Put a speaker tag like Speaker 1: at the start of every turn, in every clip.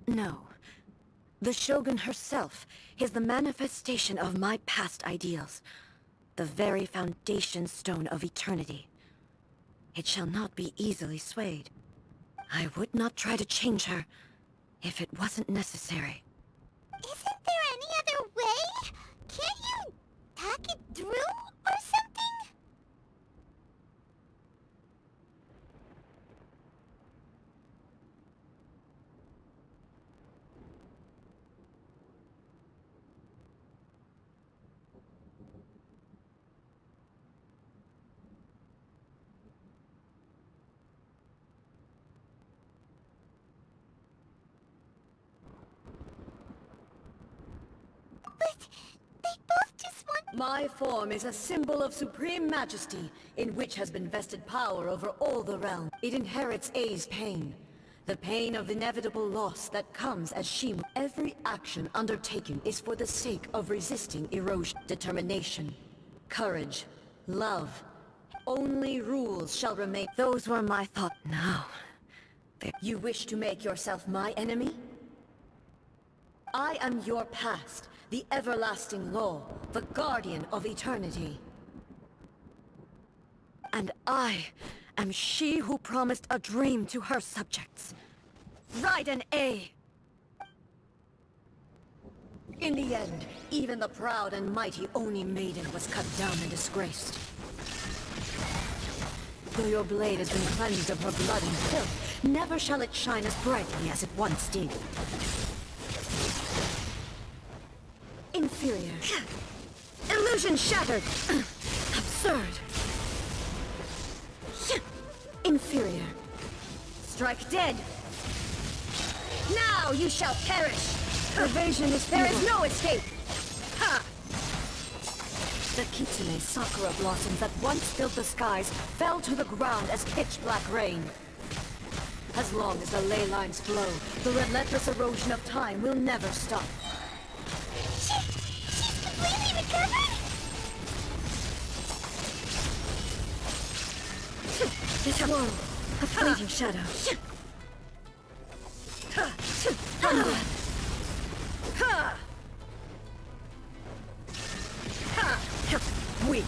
Speaker 1: No. The Shogun herself is the manifestation of my past ideals. The very foundation stone of eternity. It shall not be easily swayed. I would not try to change her if it wasn't necessary.
Speaker 2: Isn't there any other way? Can't you talk it through or something? But they both just want...
Speaker 1: My form is a symbol of supreme majesty, in which has been vested power over all the realm. It inherits A's pain. The pain of inevitable loss that comes as she... Every action undertaken is for the sake of resisting erosion. Determination, courage, love. Only rules shall remain. Those were my thoughts. Now, you wish to make yourself my enemy? I am your past, the everlasting law, the guardian of eternity. And I am she who promised a dream to her subjects. Raiden A. In the end, even the proud and mighty Oni Maiden was cut down and disgraced. Though your blade has been cleansed of her blood and filth, never shall it shine as brightly as it once did. Inferior. Illusion shattered! Absurd! Inferior. Strike dead! Now you shall perish! Evasion is futile. There is no escape! Ha! The Kitsune sakura blossoms that once filled the skies fell to the ground as pitch-black rain. As long as the ley lines flow, the relentless erosion of time will never stop.
Speaker 2: She's completely recovered?
Speaker 1: This world, a fleeting shadow. Thunder. Weak.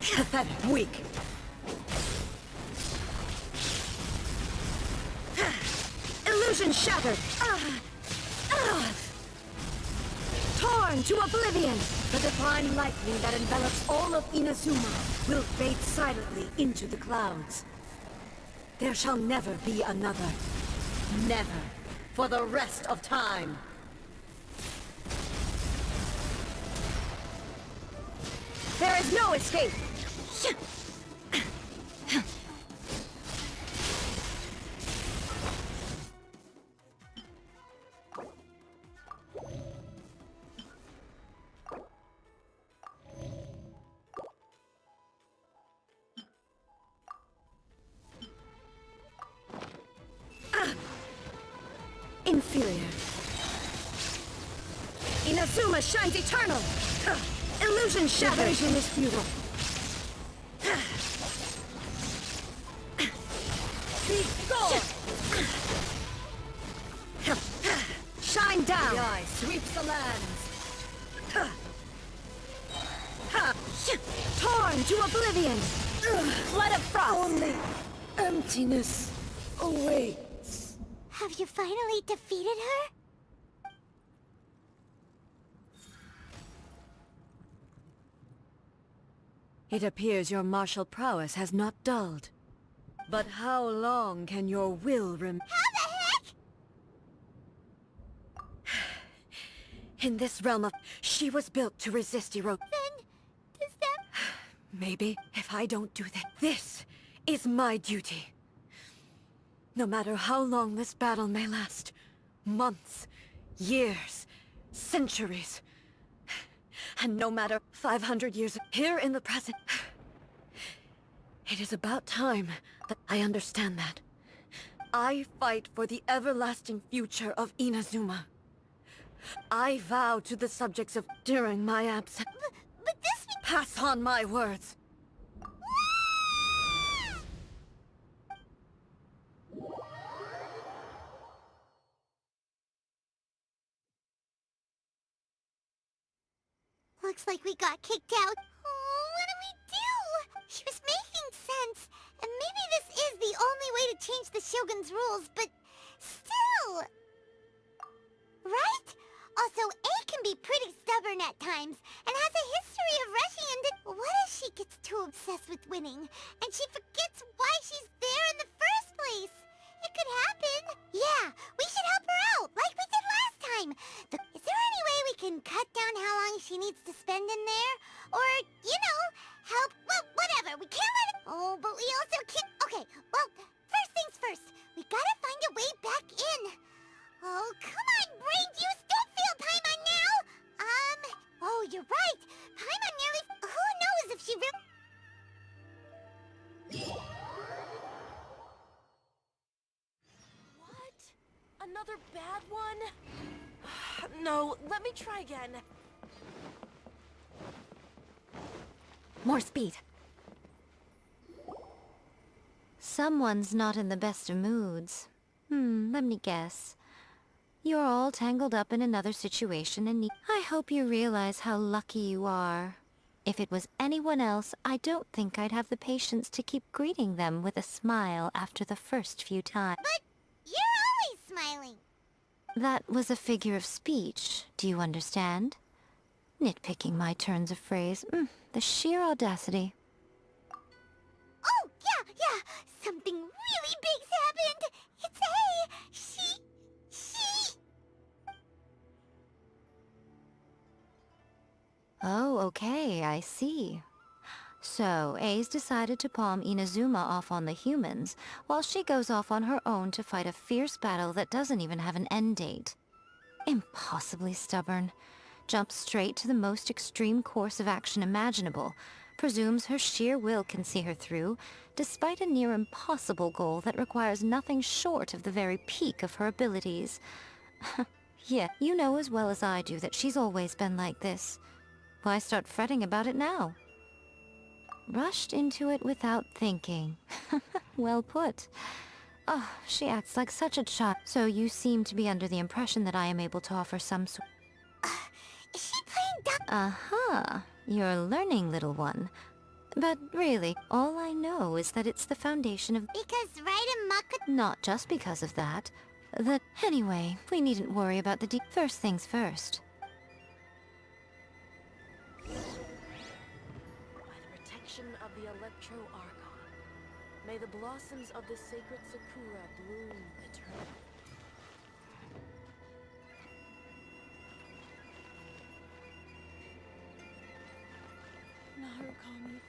Speaker 1: Pathetic. Weak. Illusion shattered. Torn to oblivion. The divine lightning that envelops all of Inazuma will fade silently into the clouds. There shall never be another. Never. For the rest of time. There is no escape! Inferior. Inazuma shines eternal! Illusion shattered! Evasion is futile. Be gone! Shine down! The eye sweeps the lands. Torn to oblivion! Flood of frost! Only emptiness awaits.
Speaker 2: Have you finally defeated her?
Speaker 1: It appears your martial prowess has not dulled. But how long can your will rem-
Speaker 2: How the heck?
Speaker 1: In this realm of... She was built to resist erosion.
Speaker 2: Then, does that...
Speaker 1: Maybe if I don't do that. This is my duty. No matter how long this battle may last. Months, years, centuries. And no matter 500 years here in the present. It is about time that I understand that. I fight for the everlasting future of Inazuma. I vow to the subjects of during my absence.
Speaker 2: But this...
Speaker 1: Pass on my words.
Speaker 2: Looks like we got kicked out. Oh, what do we do? She was making sense, and maybe this is the only way to change the Shogun's rules, but still... Right? Also, A can be pretty stubborn at times, and has a history of rushing into... What if she gets too obsessed with winning, and she forgets why she's there in the first place? It could happen. Yeah, we should help her out, like we did last time. Is there any way we can cut down how long she needs to spend in there? Or, you know, help... Well, whatever, we can't let it... Oh, but we also can't... Okay, well, first things first. We gotta find a way back in. Oh, come on, brain juice, don't feel Paimon now! Oh, you're right. Paimon nearly... Who knows if she really...
Speaker 3: What? Another bad one? No, let me try again.
Speaker 1: More speed.
Speaker 4: Someone's not in the best of moods. Let me guess. You're all tangled up in another situation and I hope you realize how lucky you are. If it was anyone else, I don't think I'd have the patience to keep greeting them with a smile after the first few times.
Speaker 2: But you're always smiling.
Speaker 4: That was a figure of speech, do you understand? Nitpicking my turns of phrase. The sheer audacity.
Speaker 2: Oh, yeah. Something really big's happened. It's A. She...
Speaker 4: Oh, okay, I see. So, A's decided to palm Inazuma off on the humans, while she goes off on her own to fight a fierce battle that doesn't even have an end date. Impossibly stubborn. Jumps straight to the most extreme course of action imaginable, presumes her sheer will can see her through, despite a near impossible goal that requires nothing short of the very peak of her abilities. Yeah, you know as well as I do that she's always been like this. Why start fretting about it now? Rushed into it without thinking. Well put. Oh, she acts like such a child. So you seem to be under the impression that I am able to offer some sort...
Speaker 2: Is she playing dumb?
Speaker 4: Aha, you're learning, little one. But really, all I know is that it's the foundation of...
Speaker 2: Because right in Maka...
Speaker 4: Not just because of that. Anyway, we needn't worry about the First things first.
Speaker 3: By the protection of the Electro-Archon, may the blossoms of the sacred Sakura bloom eternally. Narukami.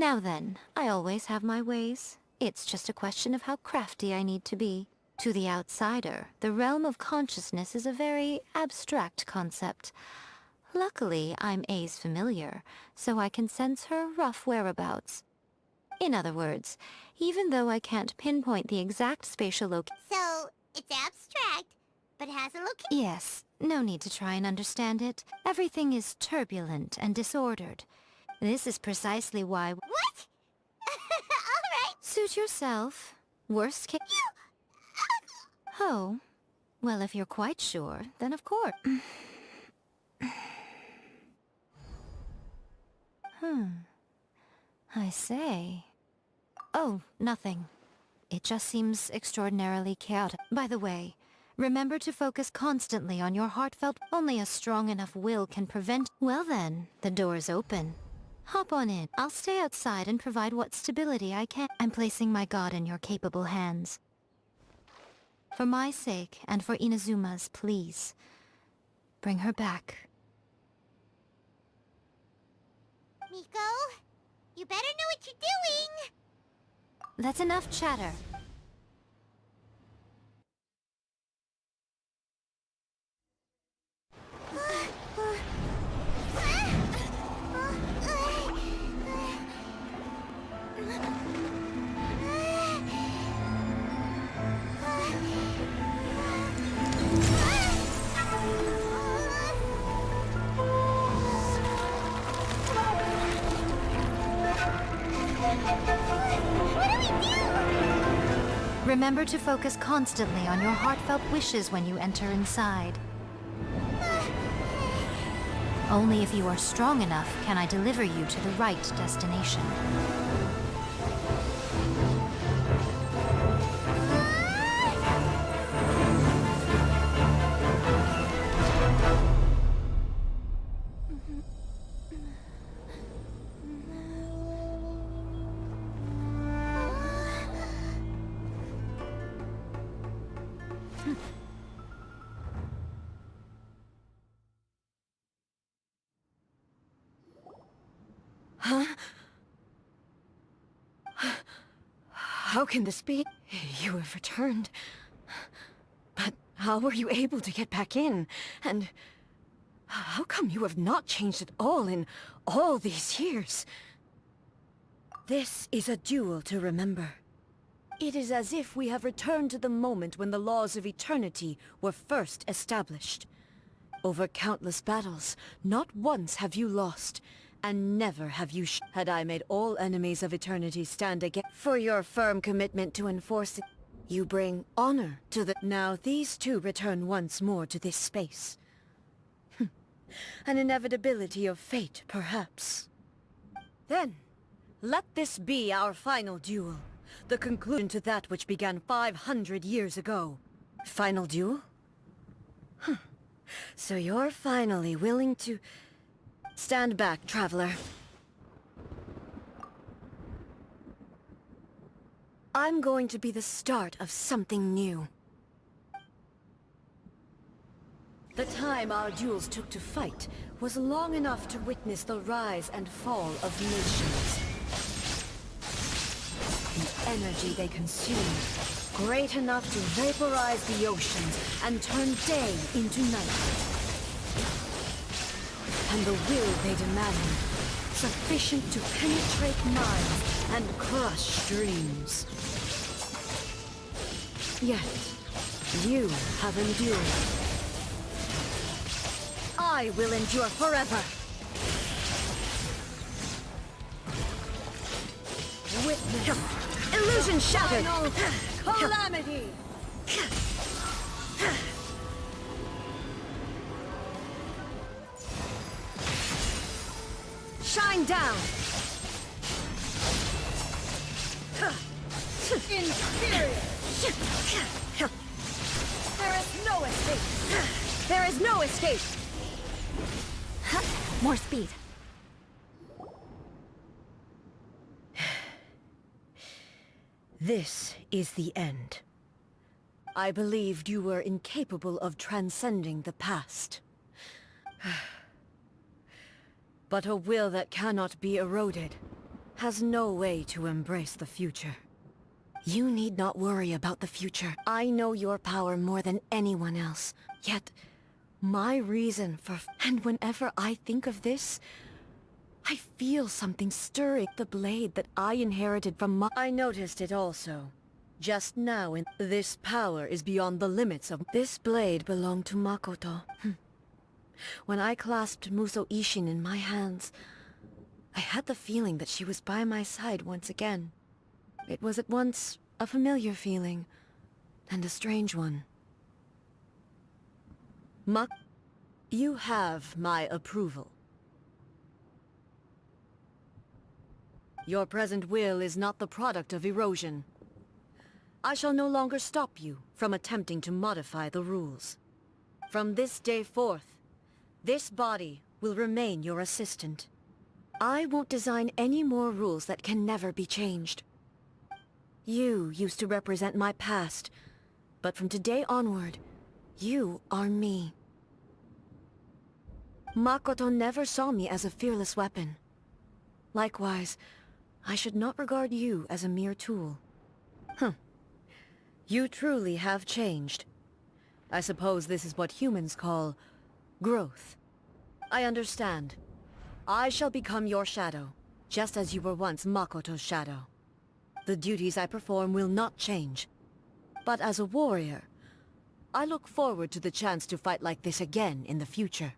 Speaker 4: Now then, I always have my ways. It's just a question of how crafty I need to be. To the outsider, the realm of consciousness is a very abstract concept. Luckily, I'm A's familiar, so I can sense her rough whereabouts. In other words, even though I can't pinpoint the exact spatial location...
Speaker 2: So, it's abstract, but has a location.
Speaker 4: Yes, no need to try and understand it. Everything is turbulent and disordered. This is precisely why...
Speaker 2: What? Alright.
Speaker 4: Suit yourself. Worst case... Oh. Well, if you're quite sure, then of course. I say... Oh, nothing. It just seems extraordinarily chaotic. By the way, remember to focus constantly on your heartfelt... Only a strong enough will can prevent... Well then, the door's open. Hop on in. I'll stay outside and provide what stability I can. I'm placing my god in your capable hands. For my sake, and for Inazuma's, please. Bring her back.
Speaker 2: Miko, you better know what you're doing!
Speaker 4: That's enough chatter. Remember to focus constantly on your heartfelt wishes when you enter inside. Only if you are strong enough can I deliver you to the right destination.
Speaker 1: Huh? How can this be? You have returned. But how were you able to get back in? And how come you have not changed at all in all these years? This is a duel to remember. It is as if we have returned to the moment when the laws of eternity were first established. Over countless battles, not once have you lost, and never have you had I made all enemies of eternity stand again. For your firm commitment to enforce it, you bring honor to the... Now these two return once more to this space. An inevitability of fate, perhaps. Then, let this be our final duel. The conclusion to that which began 500 years ago. Final duel? So you're finally willing to... Stand back, traveler. I'm going to be the start of something new. The time our duels took to fight was long enough to witness the rise and fall of nations. The energy they consumed, great enough to vaporize the oceans and turn day into night. And the will they demanded, sufficient to penetrate minds and crush dreams. Yet, you have endured. I will endure forever. Witness illusion shattered. Calamity. Shine down! Inferior! There is no escape! There is no escape!
Speaker 4: More speed.
Speaker 1: This is the end. I believed you were incapable of transcending the past. But a will that cannot be eroded has no way to embrace the future. You need not worry about the future. I know your power more than anyone else. Yet, my reason for... And whenever I think of this, I feel something stirring the blade that I inherited from my... I noticed it also. Just now, this power is beyond the limits of... This blade belonged to Makoto. When I clasped Muso Ishin in my hands, I had the feeling that she was by my side once again. It was at once a familiar feeling, and a strange one. You have my approval. Your present will is not the product of erosion. I shall no longer stop you from attempting to modify the rules. From this day forth, this body will remain your assistant. I won't design any more rules that can never be changed. You used to represent my past, but from today onward, you are me. Makoto never saw me as a fearless weapon. Likewise, I should not regard you as a mere tool. You truly have changed. I suppose this is what humans call growth. I understand. I shall become your shadow, just as you were once Makoto's shadow. The duties I perform will not change. But as a warrior, I look forward to the chance to fight like this again in the future.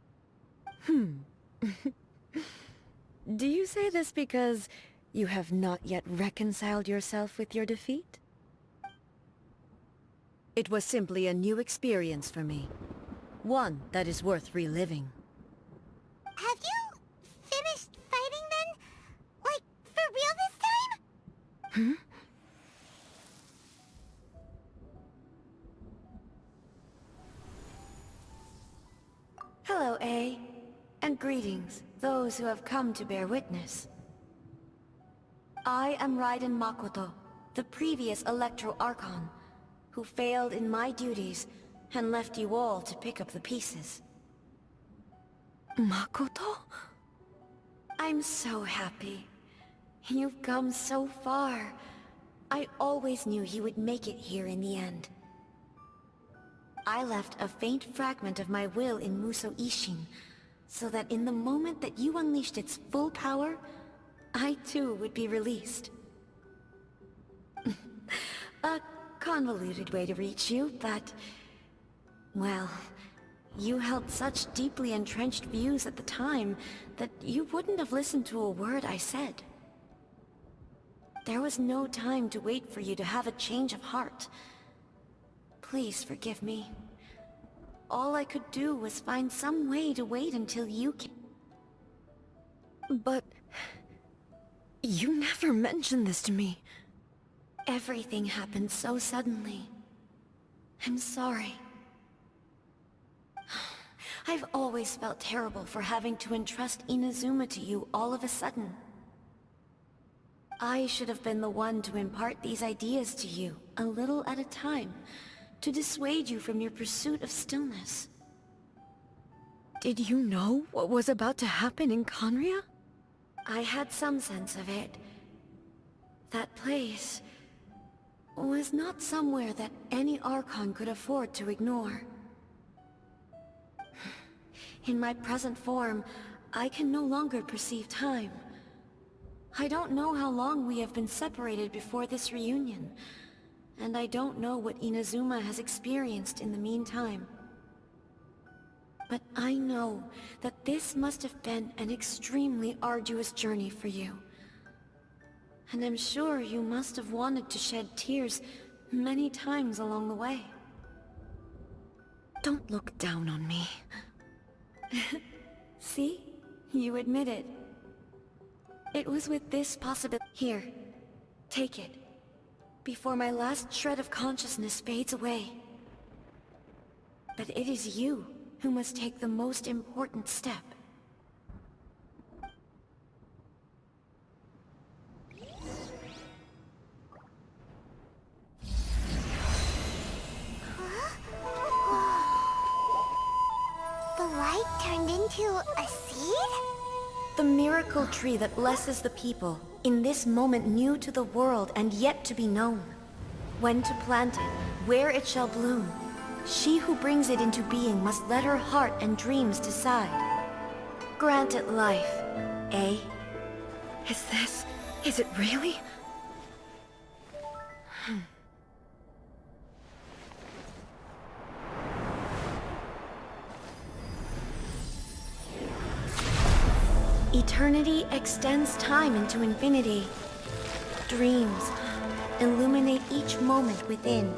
Speaker 1: Do you say this because You have not yet reconciled yourself with your defeat? It was simply a new experience for me. One that is worth reliving.
Speaker 2: Have you finished fighting then? Like, for real this time?
Speaker 1: Hmm? Hello, A. And greetings, those who have come to bear witness. I am Raiden Makoto, the previous Electro Archon, who failed in my duties and left you all to pick up the pieces. Makoto? I'm so happy. You've come so far. I always knew you would make it here in the end. I left a faint fragment of my will in Muso Ishin, so that in the moment that you unleashed its full power, I too would be released. A convoluted way to reach you, but... well, you held such deeply entrenched views at the time that you wouldn't have listened to a word I said. There was no time to wait for you to have a change of heart. Please forgive me. All I could do was find some way to wait until you came. But... you never mentioned this to me. Everything happened so suddenly. I'm sorry. I've always felt terrible for having to entrust Inazuma to you all of a sudden. I should have been the one to impart these ideas to you, a little at a time, to dissuade you from your pursuit of stillness. Did you know what was about to happen in Conria? I had some sense of it. That place was not somewhere that any Archon could afford to ignore. In my present form, I can no longer perceive time. I don't know how long we have been separated before this reunion, and I don't know what Inazuma has experienced in the meantime. But I know that this must have been an extremely arduous journey for you. And I'm sure you must have wanted to shed tears many times along the way. Don't look down on me. See? You admit it. It was with this possibility. Here, take it. Before my last shred of consciousness fades away. But it is you who must take the most important step.
Speaker 2: The light turned into a seed?
Speaker 1: The miracle tree that blesses the people, in this moment new to the world and yet to be known. When to plant it, where it shall bloom. She who brings it into being must let her heart and dreams decide. Grant it life, eh? Is it really? Eternity extends time into infinity. Dreams illuminate each moment within.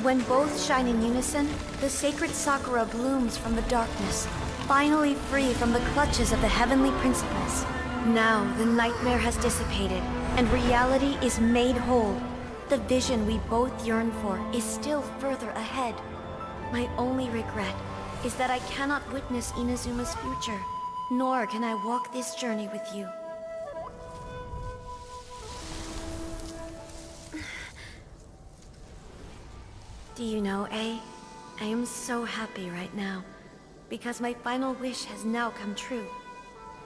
Speaker 1: When both shine in unison, the sacred Sakura blooms from the darkness, finally free from the clutches of the heavenly principles. Now the nightmare has dissipated, and reality is made whole. The vision we both yearn for is still further ahead. My only regret is that I cannot witness Inazuma's future. Nor can I walk this journey with you. Do you know, A? I am so happy right now, because my final wish has now come true.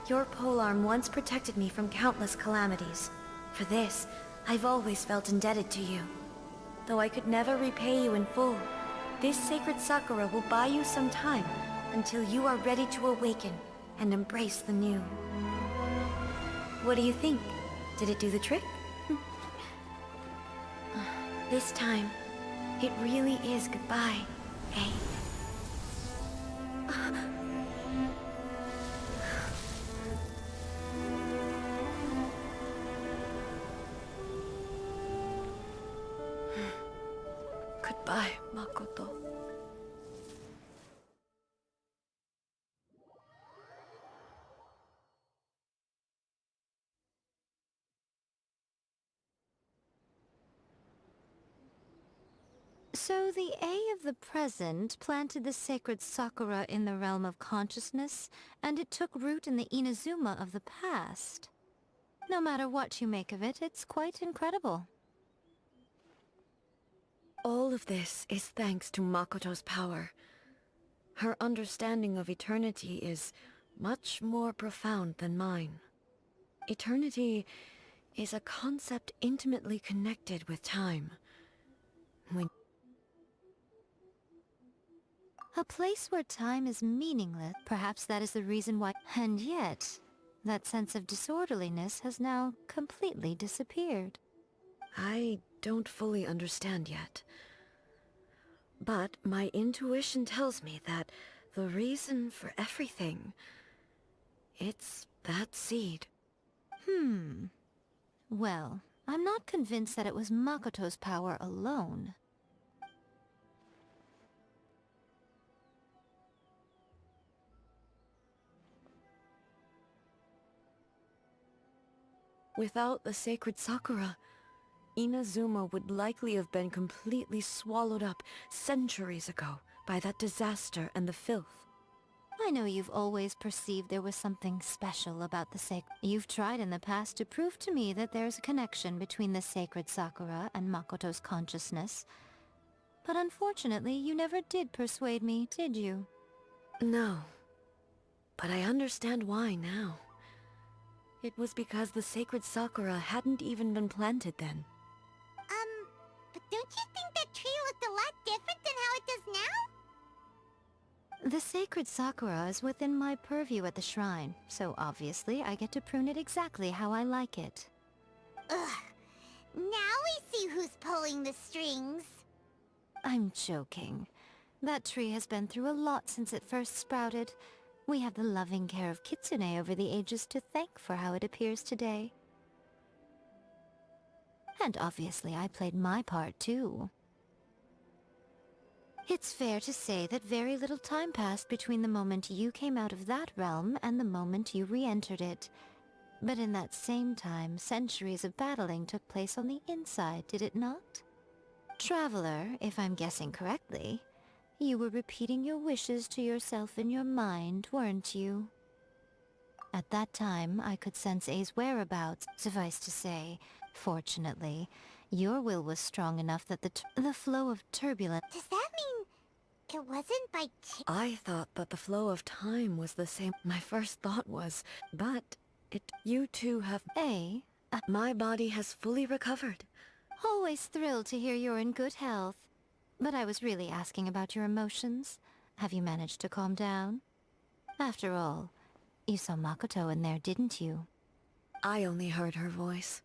Speaker 1: Your polearm once protected me from countless calamities. For this, I've always felt indebted to you. Though I could never repay you in full, this sacred Sakura will buy you some time until you are ready to awaken and embrace the new. What do you think? Did it do the trick? This time, it really is goodbye, eh? Goodbye, Makoto.
Speaker 4: So the A of the present planted the sacred sakura in the realm of consciousness, and it took root in the Inazuma of the past. No matter what you make of it, it's quite incredible.
Speaker 1: All of this is thanks to Makoto's power. Her understanding of eternity is much more profound than mine. Eternity is a concept intimately connected with time. When
Speaker 4: A place where time is meaningless, perhaps that is the reason why... And yet, that sense of disorderliness has now completely disappeared.
Speaker 1: I don't fully understand yet. But my intuition tells me that the reason for everything, it's that seed.
Speaker 4: Well, I'm not convinced that it was Makoto's power alone.
Speaker 1: Without the sacred Sakura, Inazuma would likely have been completely swallowed up centuries ago by that disaster and the filth.
Speaker 4: I know you've always perceived there was something special about the sacred... You've tried in the past to prove to me that there's a connection between the sacred Sakura and Makoto's consciousness. But unfortunately, you never did persuade me, did you?
Speaker 1: No. But I understand why now. It was because the sacred Sakura hadn't even been planted then.
Speaker 2: But don't you think that tree looked a lot different than how it does now?
Speaker 4: The sacred Sakura is within my purview at the shrine, so obviously I get to prune it exactly how I like it.
Speaker 2: Ugh. Now we see who's pulling the strings.
Speaker 4: I'm joking. That tree has been through a lot since it first sprouted. We have the loving care of Kitsune over the ages to thank for how it appears today. And obviously I played my part too. It's fair to say that very little time passed between the moment you came out of that realm and the moment you re-entered it. But in that same time, centuries of battling took place on the inside, did it not? Traveler, if I'm guessing correctly, you were repeating your wishes to yourself in your mind, weren't you? At that time, I could sense A's whereabouts. Suffice to say, fortunately, your will was strong enough that the flow of turbulence...
Speaker 2: Does that mean it wasn't by
Speaker 1: I thought that the flow of time was the same. My first thought was, but you two have...
Speaker 4: A,
Speaker 1: My body has fully recovered.
Speaker 4: always thrilled to hear you're in good health. But I was really asking about your emotions. Have you managed to calm down? After all, you saw Makoto in there, didn't you?
Speaker 1: I only heard her voice.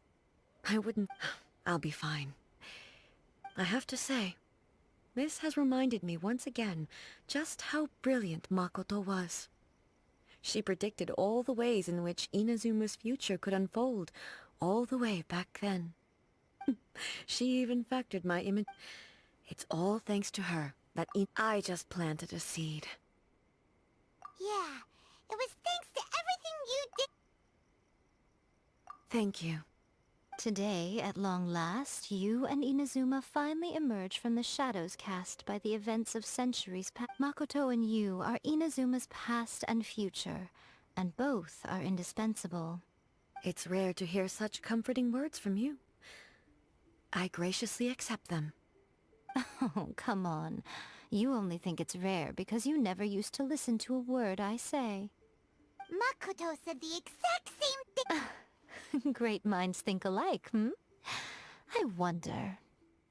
Speaker 1: I wouldn't... I'll be fine. I have to say, this has reminded me once again just how brilliant Makoto was. She predicted all the ways in which Inazuma's future could unfold, all the way back then. She even factored my image. It's all thanks to her that I just planted a seed.
Speaker 2: Yeah, it was thanks to everything you did.
Speaker 1: Thank you.
Speaker 4: Today, at long last, you and Inazuma finally emerge from the shadows cast by the events of centuries past. Makoto and you are Inazuma's past and future, and both are indispensable.
Speaker 1: It's rare to hear such comforting words from you. I graciously accept them.
Speaker 4: Oh, come on. You only think it's rare because you never used to listen to a word I say.
Speaker 2: Makoto said the exact same thing.
Speaker 4: Great minds think alike, hmm? I wonder,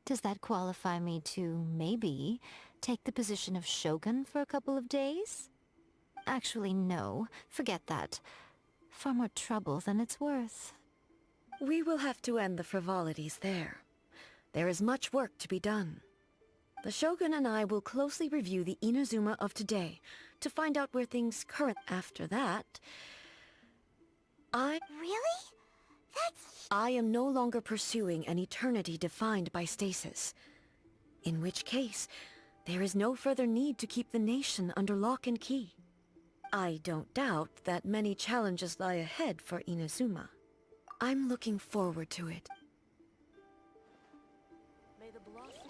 Speaker 4: does that qualify me to, maybe, take the position of Shogun for a couple of days? Actually, no. Forget that. Far more trouble than it's worth.
Speaker 1: We will have to end the frivolities there. There is much work to be done. The Shogun and I will closely review the Inazuma of today to find out where things current. After that,
Speaker 2: Really? That's...
Speaker 1: I am no longer pursuing an eternity defined by stasis. In which case, there is no further need to keep the nation under lock and key. I don't doubt that many challenges lie ahead for Inazuma. I'm looking forward to it.
Speaker 3: May the blossom